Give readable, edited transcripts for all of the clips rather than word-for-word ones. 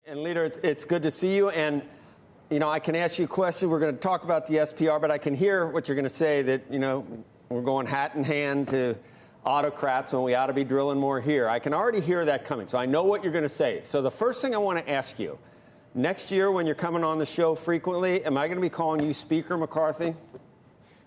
And Leader, it's good to see you. And, you know, I can ask you a question. We're going to talk about the SPR, but I can hear what you're going to say that, you know, we're going hat in hand to autocrats when we ought to be drilling more here. I can already hear that coming. So I know what you're going to say. So the first thing I want to ask you, next year when you're coming on the show frequently, am I going to be calling you Speaker McCarthy?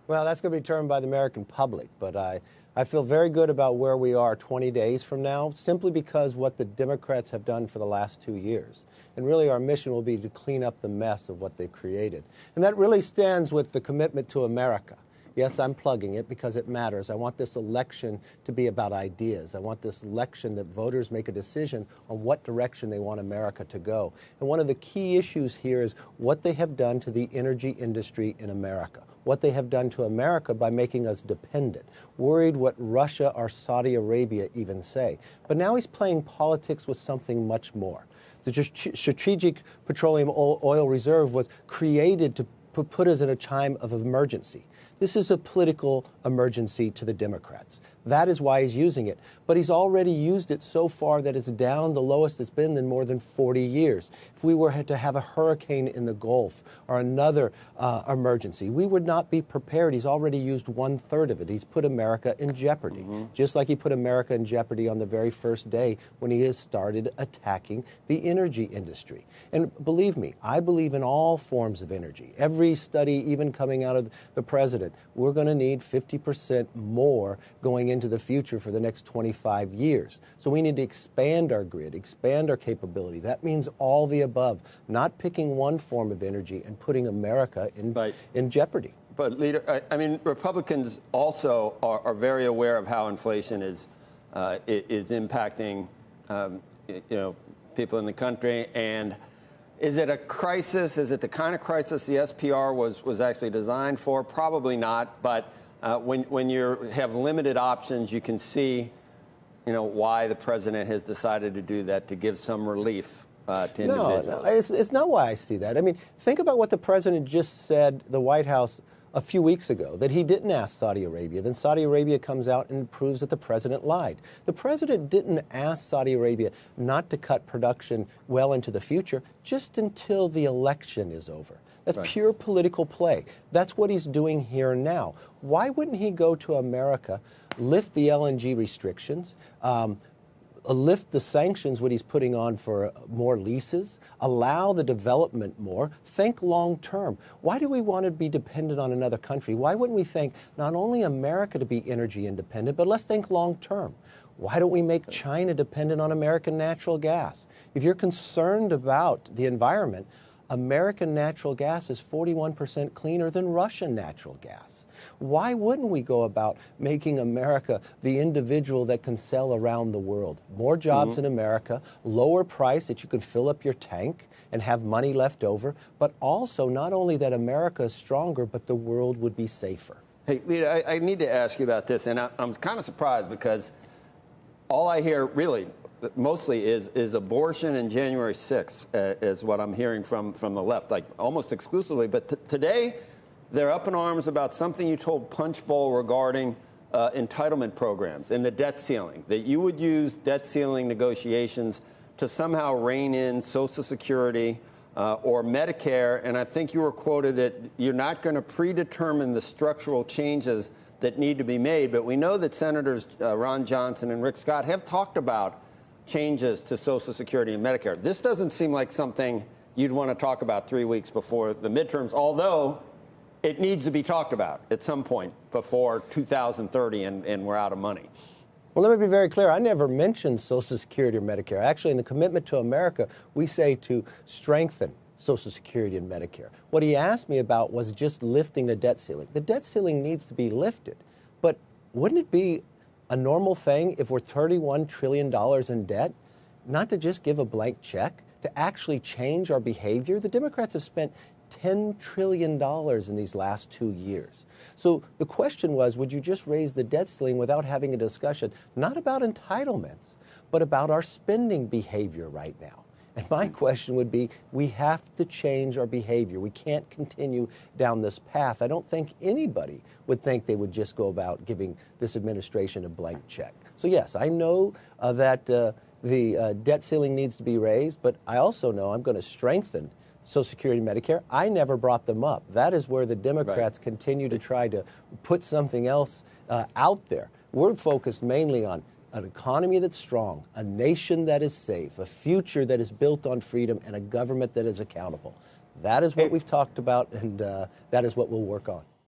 Well, that's going to be determined by the American public. But I feel very good about where we are 20 days from now, simply because what the Democrats have done for the last 2 years. And really our mission will be to clean up the mess of what they've created. And that really stands with the commitment to America. Yes, I'm plugging it because it matters. I want this election to be about ideas. I want this election that voters make a decision on what direction they want America to go. And one of the key issues here is what they have done to the energy industry in America, what they have done to America by making us dependent, worried what Russia or Saudi Arabia even say. But now he's playing politics with something much more. The Strategic Petroleum Oil Reserve was created to put us in a time of emergency. This is a political emergency to the Democrats. That is why he's using it. But he's already used it so far that it's down the lowest it's been in more than 40 years. If we were to have a hurricane in the Gulf or another emergency, we would not be prepared. He's already used 1/3 of it. He's put America in jeopardy, just like he put America in jeopardy on the very first day when he has started attacking the energy industry. And believe me, I believe in all forms of energy. Every study, even coming out of the president, we're going to need 50% more going into the future for the next 25 years. So we need to expand our grid, expand our capability. That means all the above, not picking one form of energy and putting America in jeopardy. But, Leader, I mean, Republicans also are very aware of how inflation is impacting, you know, people in the country. And is it a crisis? Is it the kind of crisis the SPR was actually designed for? Probably not. But when you have limited options, you can see, you know, why the president has decided to do that, to give some relief to individuals. No, it's not why I see that. I mean, think about what the president just said, the White House, a few weeks ago, that he didn't ask Saudi Arabia. Then Saudi Arabia comes out and proves that the president lied. The president didn't ask Saudi Arabia not to cut production well into the future, just until the election is over. That's pure political play. That's what he's doing here now. Why wouldn't he go to America, lift the LNG restrictions, lift the sanctions, what he's putting on for more leases, allow the development more, think long term? Why do we want to be dependent on another country? Why wouldn't we think not only America to be energy independent, but let's think long term? Why don't we make China dependent on American natural gas? If you're concerned about the environment, American natural gas is 41% cleaner than Russian natural gas. Why wouldn't we go about making America the individual that can sell around the world? More jobs in America, lower price that you could fill up your tank and have money left over, but also not only that America is stronger, but the world would be safer. Hey, Leader, I need to ask you about this, and I'm kind of surprised because all I hear really mostly is abortion and January 6th is what I'm hearing from the left, like almost exclusively. But today, they're up in arms about something you told Punchbowl regarding entitlement programs and the debt ceiling, that you would use debt ceiling negotiations to somehow rein in Social Security or Medicare. And I think you were quoted that you're not going to predetermine the structural changes that need to be made. But we know that Senators Ron Johnson and Rick Scott have talked about changes to Social Security and Medicare. This doesn't seem like something you'd want to talk about 3 weeks before the midterms, although it needs to be talked about at some point before 2030 and we're out of money. Well, let me be very clear. I never mentioned Social Security or Medicare. Actually, in the Commitment to America, we say to strengthen Social Security and Medicare. What he asked me about was just lifting the debt ceiling. The debt ceiling needs to be lifted, but wouldn't it be a normal thing if we're $31 trillion in debt, not to just give a blank check, to actually change our behavior? The Democrats have spent $10 trillion in these last 2 years. So the question was, would you just raise the debt ceiling without having a discussion, not about entitlements, but about our spending behavior right now? And my question would be, we have to change our behavior. We can't continue down this path. I don't think anybody would think they would just go about giving this administration a blank check. So yes, I know that the debt ceiling needs to be raised, but I also know I'm going to strengthen Social Security and Medicare. I never brought them up. That is where the Democrats continue to try to put something else out there. We're focused mainly on an economy that's strong, a nation that is safe, a future that is built on freedom, and a government that is accountable. That is what we've talked about, and that is what we'll work on.